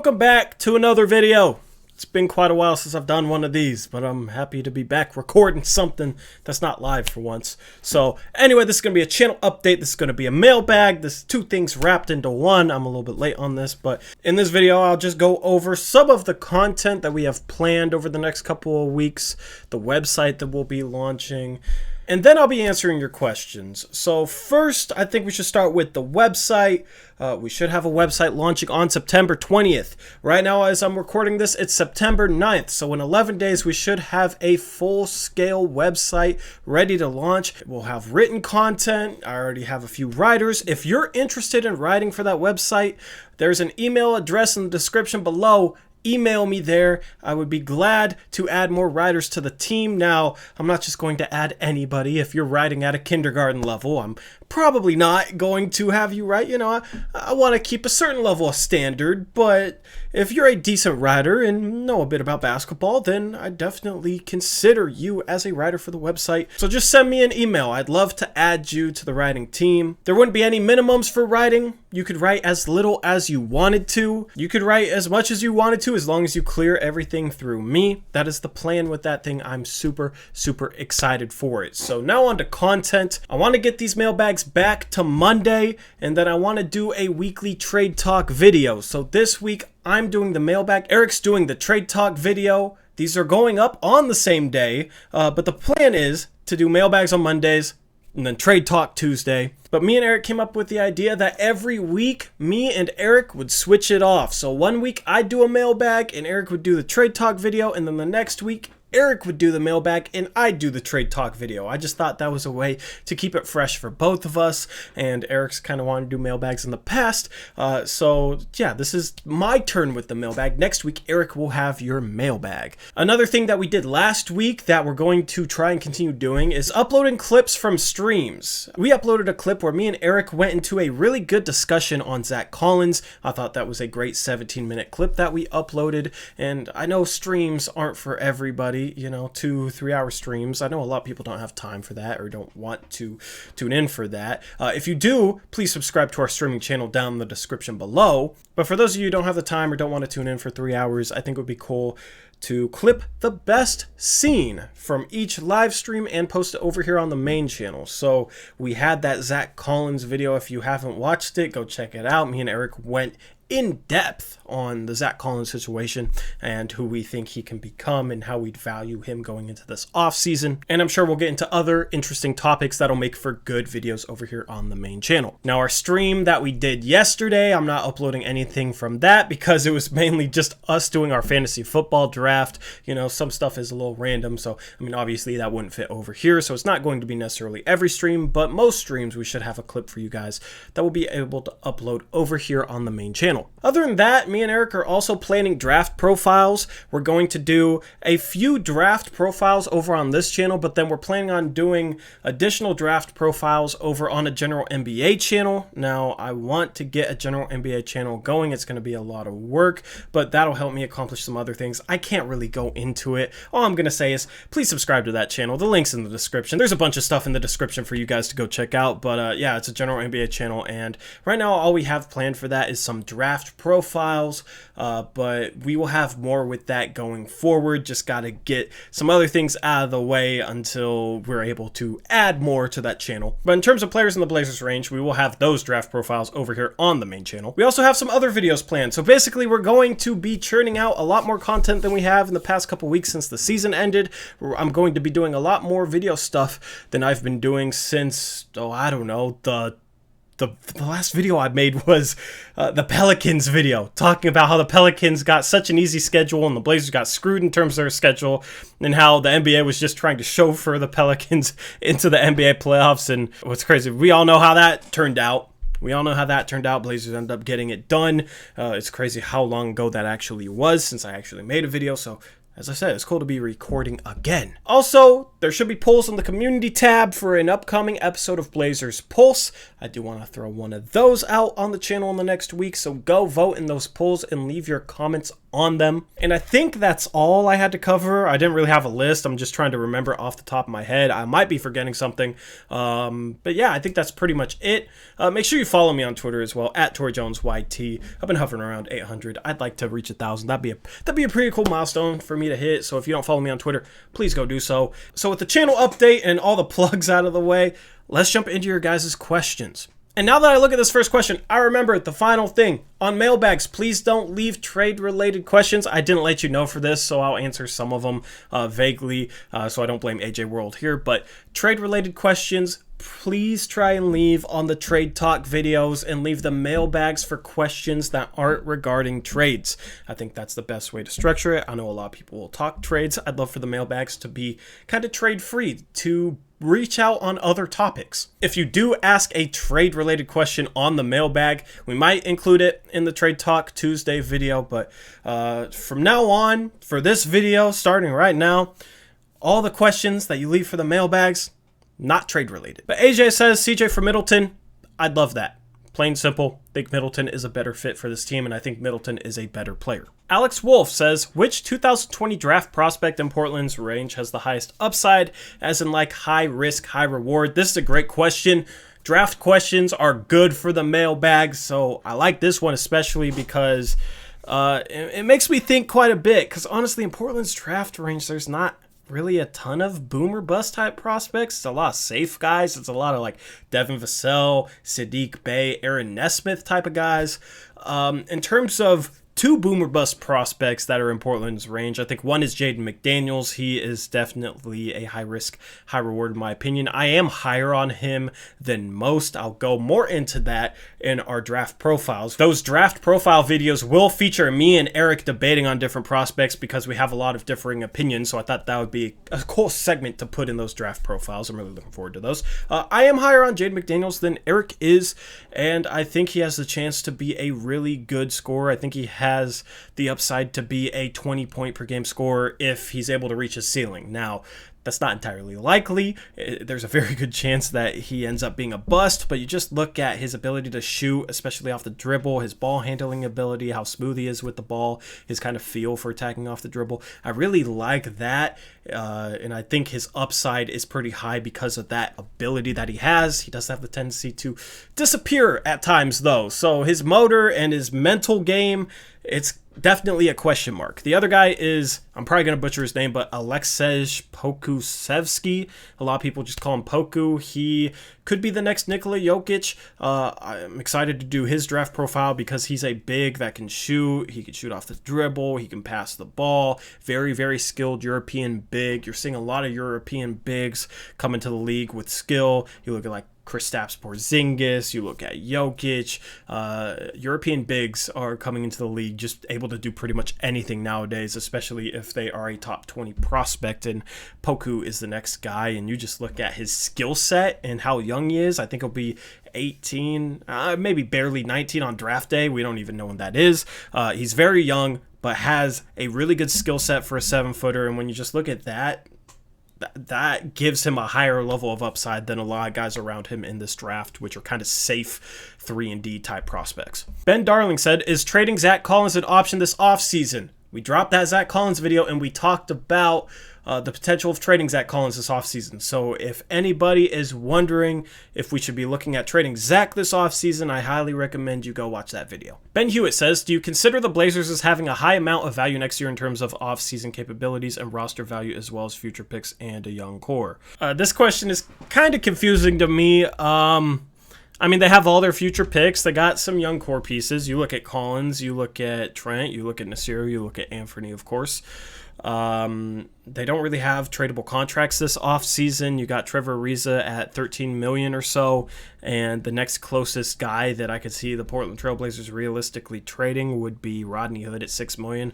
Welcome back to another video. It's been quite a while since I've done one of these, but I'm happy to be back recording something that's not live for once. So anyway, this is going to be a channel update. This is going to be a mailbag. This is two things wrapped into one. I'm a little bit late on this, but in this video, I'll just go over some of the content that we have planned over the next couple of weeks, the website that we'll be launching, and then I'll be answering your questions. So first, I think we should start with the website. We should have a website launching on September 20th. Right now, as I'm recording this, it's September 9th. So in 11 days, we should have a full-scale website ready to launch. We'll have written content. I already have a few writers. If you're interested in writing for that website, there's an email address in the description below. Email me there. I would be glad to add more writers to the team. Now, I'm not just going to add anybody. If you're writing at a kindergarten level, I'm probably not going to have you write. You know, I want to keep a certain level of standard, but if you're a decent writer and know a bit about basketball, then I definitely consider you as a writer for the website. So just send me an email. I'd love to add you to the writing team. There wouldn't be any minimums for writing. You could write as little as you wanted to. You could write as much as you wanted to, as long as you clear everything through me. That is the plan with that thing. I'm super excited for it. So now on to content. I want to get these mailbags back to Monday, and then I want to do a weekly trade talk video. So this week I'm doing the mailbag. Eric's doing the trade talk video. These are going up on the same day, but the plan is to do mailbags on Mondays and then trade talk Tuesday. But me and Eric came up with the idea that every week, me and Eric would switch it off. So one week I'd do a mailbag and Eric would do the trade talk video, and then the next week Eric would do the mailbag and I'd do the trade talk video. I just thought that was a way to keep it fresh for both of us, and Eric's kind of wanted to do mailbags in the past. So yeah, this is my turn with the mailbag. Next week, Eric will have your mailbag. Another thing that we did last week that we're going to try and continue doing is uploading clips from streams. We uploaded a clip where me and Eric went into a really good discussion on Zach Collins. I thought that was a great 17-minute clip that we uploaded, and I know streams aren't for everybody. You know, 2-3 hour streams. I know a lot of people don't have time for that or don't want to tune in for that. If you do, please subscribe to our streaming channel down in the description below. But for those of you who don't have the time or don't want to tune in for 3 hours, I think it would be cool to clip the best scene from each live stream and post it over here on the main channel. So we had that Zach Collins video. If you haven't watched it, go check it out. Me and Eric went in depth on the Zach Collins situation and who we think he can become and how we'd value him going into this offseason. And I'm sure we'll get into other interesting topics that'll make for good videos over here on the main channel. Now, our stream that we did yesterday, I'm not uploading anything from that because it was mainly just us doing our fantasy football draft. You know, some stuff is a little random. So, I mean, obviously that wouldn't fit over here. So it's not going to be necessarily every stream, but most streams we should have a clip for you guys that we'll be able to upload over here on the main channel. Other than that, me and Eric are also planning draft profiles. We're going to do a few draft profiles over on this channel, but then we're planning on doing additional draft profiles over on a general NBA channel. Now, I want to get a general NBA channel going. It's going to be a lot of work, but that'll help me accomplish some other things. I can't really go into it. All I'm going to say is please subscribe to that channel. The link's in the description. There's a bunch of stuff in the description for you guys to go check out, but yeah, it's a general NBA channel, and right now all we have planned for that is some draft profiles, but we will have more with that going forward. Just got to get some other things out of the way until we're able to add more to that channel. But in terms of players in the Blazers range, we will have those draft profiles over here on the main channel. We also have some other videos planned. So basically, we're going to be churning out a lot more content than we have in the past couple weeks since the season ended. I'm going to be doing a lot more video stuff than I've been doing since, I don't know, the last video I made was the Pelicans video, talking about how the Pelicans got such an easy schedule and the Blazers got screwed in terms of their schedule, and how the NBA was just trying to chauffeur the Pelicans into the NBA playoffs. And what's crazy, we all know how that turned out. Blazers ended up getting it done. It's crazy how long ago that actually was since I actually made a video, so as I said, it's cool to be recording again. Also, there should be polls on the community tab for an upcoming episode of Blazers Pulse. I do want to throw one of those out on the channel in the next week, so go vote in those polls and leave your comments on them. And I think that's all I had to cover. I didn't really have a list. I'm just trying to remember off the top of my head. I might be forgetting something. But yeah, I think that's pretty much it. Make sure you follow me on Twitter as well, at TorJonesYT. I've been hovering around 800. I'd like to reach 1,000. That'd be a pretty cool milestone for me to hit. So if you don't follow me on Twitter, please go do so. So with the channel update and all the plugs out of the way, let's jump into your guys' questions. And now that I look at this first question, I remember the final thing. On mailbags, please don't leave trade-related questions. I didn't let you know for this, so I'll answer some of them vaguely, so I don't blame AJ World here. But trade-related questions, please try and leave on the Trade Talk videos and leave the mailbags for questions that aren't regarding trades. I think that's the best way to structure it. I know a lot of people will talk trades. I'd love for the mailbags to be kind of trade-free, to reach out on other topics. If you do ask a trade-related question on the mailbag, we might include it in the Trade Talk Tuesday video, but from now on, for this video, starting right now, all the questions that you leave for the mailbags, not trade-related. But AJ says, CJ for Middleton, I'd love that. Plain simple, think Middleton is a better fit for this team, and I think Middleton is a better player. Alex Wolf says, which 2020 draft prospect in Portland's range has the highest upside, as in like high risk, high reward? This is a great question. Draft questions are good for the mailbag, so I like this one especially because it makes me think quite a bit, because honestly in Portland's draft range there's not really a ton of boomer bust type prospects. It's a lot of safe guys. It's a lot of like Devin Vassell, Sadiq Bey, Aaron Nesmith type of guys. In terms of two boomer bust prospects that are in Portland's range, I think one is Jaden McDaniels. He is definitely a high risk, high reward in my opinion. I am higher on him than most. I'll go more into that in our draft profiles. Those draft profile videos will feature me and Eric debating on different prospects because we have a lot of differing opinions, so I thought that would be a cool segment to put in those draft profiles. I'm really looking forward to those. I am higher on Jaden McDaniels than Eric is, and I think he has the chance to be a really good scorer. I think he has the upside to be a 20 point per game scorer if he's able to reach his ceiling. Now, that's not entirely likely. There's a very good chance that he ends up being a bust, but you just look at his ability to shoot, especially off the dribble, his ball handling ability, how smooth he is with the ball, his kind of feel for attacking off the dribble. I really like that, and I think his upside is pretty high because of that ability that he has. He does have the tendency to disappear at times, though, so his motor and his mental game, it's definitely a question mark. The other guy is, I'm probably going to butcher his name, but Aleksej Pokusevski. A lot of people just call him Poku. He could be the next Nikola Jokic. I'm excited to do his draft profile because he's a big that can shoot. He can shoot off the dribble. He can pass the ball. Very, very skilled European big. You're seeing a lot of European bigs come into the league with skill. You look at like Kristaps Porzingis, you look at Jokic, European bigs are coming into the league just able to do pretty much anything nowadays, especially if they are a top 20 prospect, and Poku is the next guy, and you just look at his skill set and how young he is. I think he'll be 18, maybe barely 19 on draft day. We don't even know when that is. He's very young, but has a really good skill set for a 7-footer, and when you just look at that, that gives him a higher level of upside than a lot of guys around him in this draft, which are kind of safe 3-and-D type prospects. Ben Darling said, is trading Zach Collins an option this offseason? We dropped that Zach Collins video and we talked about the potential of trading Zach Collins this offseason. So if anybody is wondering if we should be looking at trading Zach this offseason, I highly recommend you go watch that video. Ben Hewitt says, do you consider the Blazers as having a high amount of value next year in terms of offseason capabilities and roster value as well as future picks and a young core? This question is kind of confusing to me. I mean, they have all their future picks. They got some young core pieces. You look at Collins, you look at Trent, you look at Nasir, you look at Anthony, of course. They don't really have tradable contracts this offseason. You got Trevor Ariza at $13 million or so, and the next closest guy that I could see the Portland Trailblazers realistically trading would be Rodney Hood at $6 million.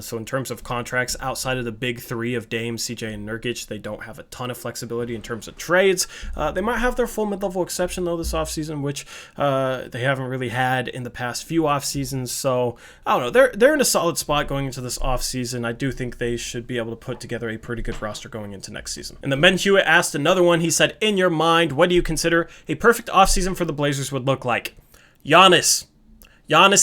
So in terms of contracts, outside of the big three of Dame, CJ, and Nurkic, they don't have a ton of flexibility in terms of trades. They might have their full mid-level exception, though, this offseason, which they haven't really had in the past few offseasons. So, I don't know. They're in a solid spot going into this offseason. I do think think they should be able to put together a pretty good roster going into next season. And then Ben Hewitt asked another one. He said, in your mind, what do you consider a perfect offseason for the Blazers would look like? Giannis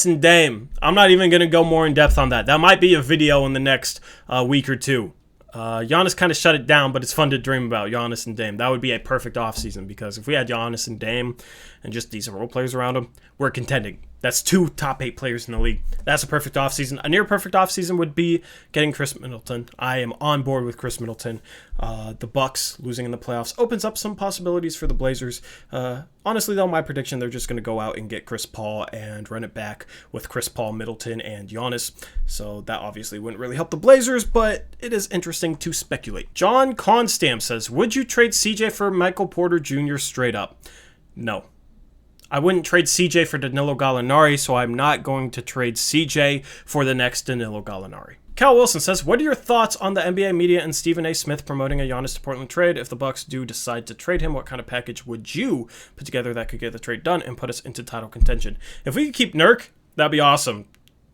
and Dame. I'm not even going to go more in depth on that. That might be a video in the next week or two. Giannis kind of shut it down, but it's fun to dream about Giannis and Dame. That would be a perfect offseason, because if we had Giannis and Dame and just decent role players around them, we're contending. That's 2 top 8 players in the league. That's a perfect offseason. A near perfect offseason would be getting Chris Middleton. I am on board with Chris Middleton. The Bucks losing in the playoffs opens up some possibilities for the Blazers. Honestly, though, my prediction, they're just going to go out and get Chris Paul and run it back with Chris Paul, Middleton, and Giannis. So that obviously wouldn't really help the Blazers, but it is interesting to speculate. John Constam says, would you trade CJ for Michael Porter Jr. straight up? No. I wouldn't trade CJ for Danilo Gallinari, so I'm not going to trade CJ for the next Danilo Gallinari. Cal Wilson says, what are your thoughts on the NBA media and Stephen A. Smith promoting a Giannis to Portland trade? If the Bucks do decide to trade him, what kind of package would you put together that could get the trade done and put us into title contention? If we could keep Nurk, that'd be awesome.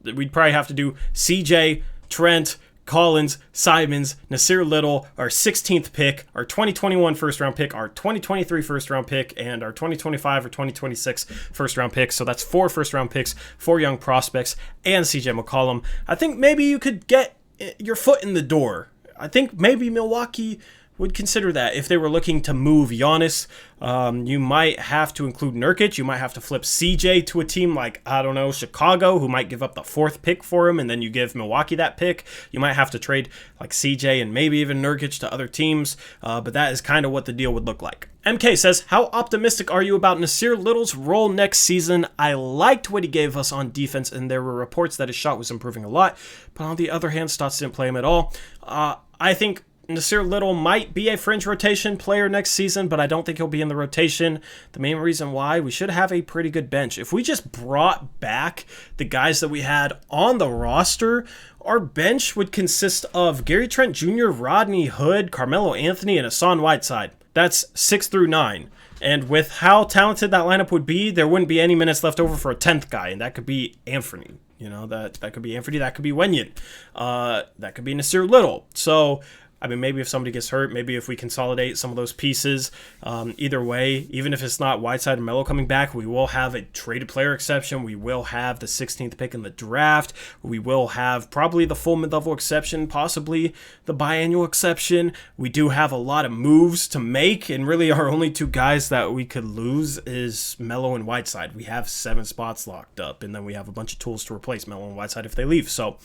We'd probably have to do CJ, Trent, Collins, Simons, Nasir Little, our 16th pick, our 2021 first-round pick, our 2023 first-round pick, and our 2025 or 2026 first-round pick. So that's 4 first-round picks, 4 young prospects, and CJ McCollum. I think maybe you could get your foot in the door. I think maybe Milwaukee would consider that if they were looking to move Giannis. You might have to include Nurkic. You might have to flip CJ to a team like, I don't know, Chicago, who might give up the 4th pick for him, and then you give Milwaukee that pick. You might have to trade like CJ and maybe even Nurkic to other teams, but that is kind of what the deal would look like. MK says, how optimistic are you about Nasir Little's role next season? I liked what he gave us on defense, and there were reports that his shot was improving a lot, but on the other hand, Stotts didn't play him at all. I think Nasir Little might be a fringe rotation player next season, but I don't think he'll be in the rotation. The main reason why, we should have a pretty good bench. If we just brought back the guys that we had on the roster, our bench would consist of Gary Trent Jr., Rodney Hood, Carmelo Anthony, and Hassan Whiteside. That's 6 through 9. And with how talented that lineup would be, there wouldn't be any minutes left over for a 10th guy, and that could be Anthony. You know, that could be Anthony, that could be Wenyen. That could be Nasir Little. So I mean, maybe if somebody gets hurt, maybe if we consolidate some of those pieces, either way, even if it's not Whiteside and Melo coming back, we will have a traded player exception. We will have the 16th pick in the draft. We will have probably the full mid-level exception, possibly the biannual exception. We do have a lot of moves to make, and really our only 2 guys that we could lose is Melo and Whiteside. We have 7 spots locked up, and then we have a bunch of tools to replace Melo and Whiteside if they leave. So,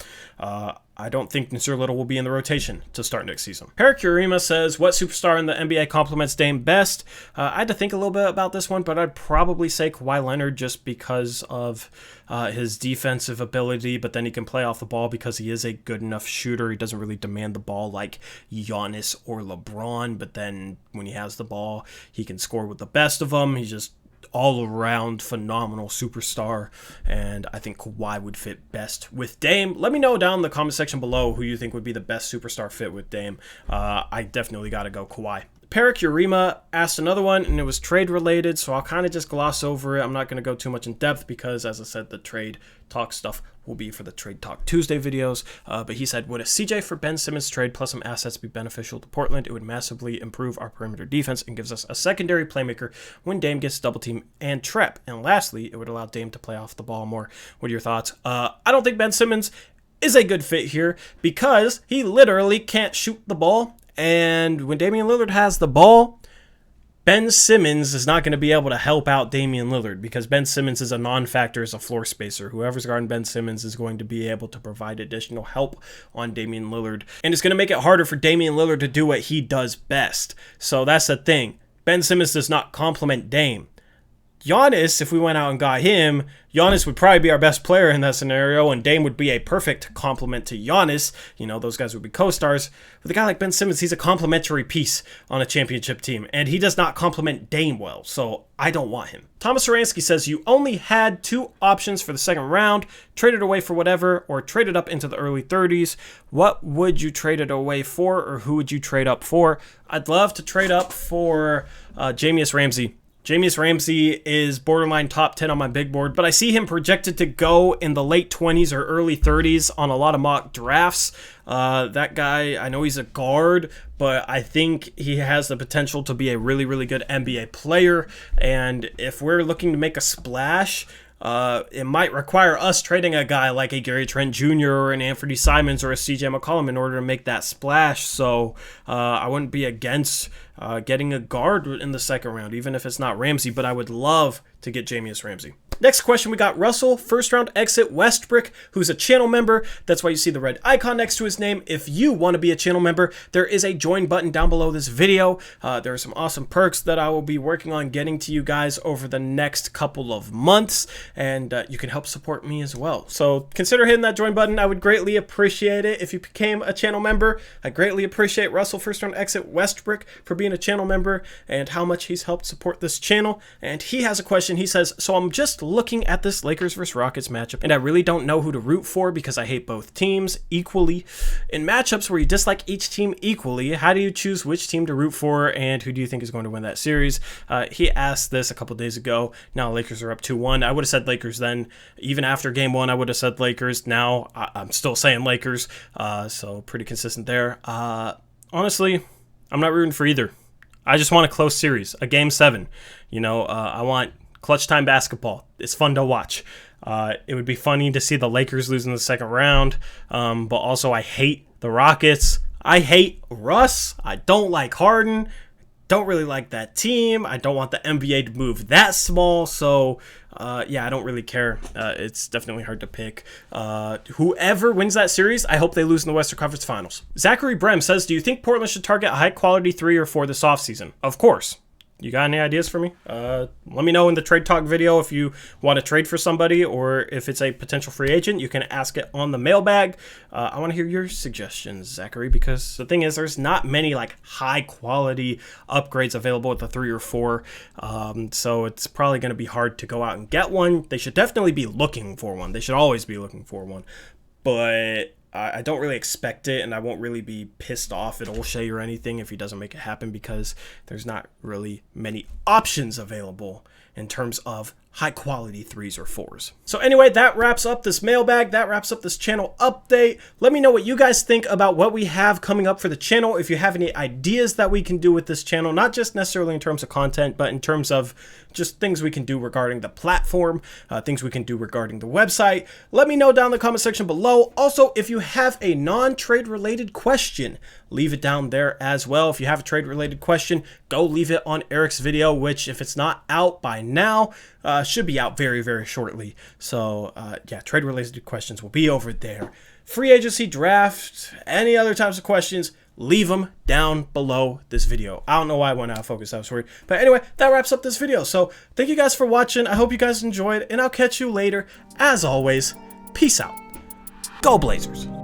I don't think Nasir Little will be in the rotation to start next season. Parakurima says, what superstar in the NBA complements Dame best? I had to think a little bit about this one, but I'd probably say Kawhi Leonard just because of his defensive ability, but then he can play off the ball because he is a good enough shooter. He doesn't really demand the ball like Giannis or LeBron, but then when he has the ball, he can score with the best of them. He's just all-around phenomenal superstar, and I think Kawhi would fit best with Dame. Let me know down in the comment section below who you think would be the best superstar fit with Dame. I definitely got to go Kawhi. Parakurima asked another one, and it was trade related, so I'll kind of just gloss over it. I'm not going to go too much in depth because, as I said, the trade talk stuff will be for the Trade Talk Tuesday videos. But he said, would a CJ for Ben Simmons trade plus some assets be beneficial to Portland? It would massively improve our perimeter defense and gives us a secondary playmaker when Dame gets double team and trap. And lastly, it would allow Dame to play off the ball more. What are your thoughts? I don't think Ben Simmons is a good fit here because he literally can't shoot the ball. And when Damian Lillard has the ball, Ben Simmons is not going to be able to help out Damian Lillard because Ben Simmons is a non-factor as a floor spacer. Whoever's guarding Ben Simmons is going to be able to provide additional help on Damian Lillard. And it's going to make it harder for Damian Lillard to do what he does best. So that's the thing. Ben Simmons does not complement Dame. Giannis, if we went out and got him, Giannis would probably be our best player in that scenario, and Dame would be a perfect complement to Giannis. You know, those guys would be co-stars. With a guy like Ben Simmons, he's a complementary piece on a championship team, and he does not complement Dame well, so I don't want him. Thomas Aransky says, you only had 2 options for the second round, traded away for whatever, or traded up into the early 30s. What would you trade it away for, or who would you trade up for? I'd love to trade up for Jamius Ramsey. Jamius Ramsey is borderline top 10 on my big board, but I see him projected to go in the late 20s or early 30s on a lot of mock drafts. That guy, I know he's a guard, but I think he has the potential to be a really, really good NBA player. And if we're looking to make a splash, it might require us trading a guy like a Gary Trent Jr. or an Anthony Simons or a CJ McCollum in order to make that splash. So I wouldn't be against getting a guard in the second round, even if it's not Ramsey, but I would love to get Jamius Ramsey. Next question, we got Russell, first round exit Westbrook, who's a channel member. That's why you see the red icon next to his name. If you want to be a channel member, there is a join button down below this video. There are some awesome perks that I will be working on getting to you guys over the next couple of months, and you can help support me as well. So consider hitting that join button. I would greatly appreciate it if you became a channel member. I greatly appreciate Russell, first round exit Westbrook, for being a channel member and how much he's helped support this channel. And he has a question. He says, so I'm just looking at this Lakers versus Rockets matchup, and I really don't know who to root for because I hate both teams equally. In matchups where you dislike each team equally, how do you choose which team to root for, and who do you think is going to win that series? He asked this a couple days ago. Now Lakers are up 2-1. I would have said Lakers then. Even after game one, I would have said Lakers. Now I'm still saying Lakers, so pretty consistent there. Honestly, I'm not rooting for either. I just want a close series, a game 7. You know, I want clutch time basketball. It's fun to watch. It would be funny to see the Lakers lose in the second round, but also I hate the Rockets. I hate Russ. I don't like Harden. Don't really like that team. I don't want the NBA to move that small. So, yeah, I don't really care. It's definitely hard to pick. Whoever wins that series, I hope they lose in the Western Conference Finals. Zachary Brem says, do you think Portland should target a high-quality 3 or 4 this offseason? Of course. You got any ideas for me? Let me know in the trade talk video if you want to trade for somebody or if it's a potential free agent. You can ask it on the mailbag. I want to hear your suggestions, Zachary, because the thing is there's not many like high quality upgrades available at the 3 or 4. So it's probably going to be hard to go out and get one. They should definitely be looking for one. They should always be looking for one. But I don't really expect it, and I won't really be pissed off at Olshey or anything if he doesn't make it happen because there's not really many options available in terms of high-quality 3s or 4s. So anyway, that wraps up this mailbag. That wraps up this channel update. Let me know what you guys think about what we have coming up for the channel. If you have any ideas that we can do with this channel, not just necessarily in terms of content, but in terms of just things we can do regarding the platform, things we can do regarding the website, let me know down in the comment section below. Also, if you have a non-trade related question, leave it down there as well. If you have a trade related question, go leave it on Eric's video, which if it's not out by now, should be out very, very shortly. So yeah, trade related questions will be over there. Free agency, draft, any other types of questions, leave them down below this video. I don't know why I went out of focus. I was worried. But anyway, that wraps up this video. So thank you guys for watching. I hope you guys enjoyed, and I'll catch you later. As always, peace out. Go Blazers.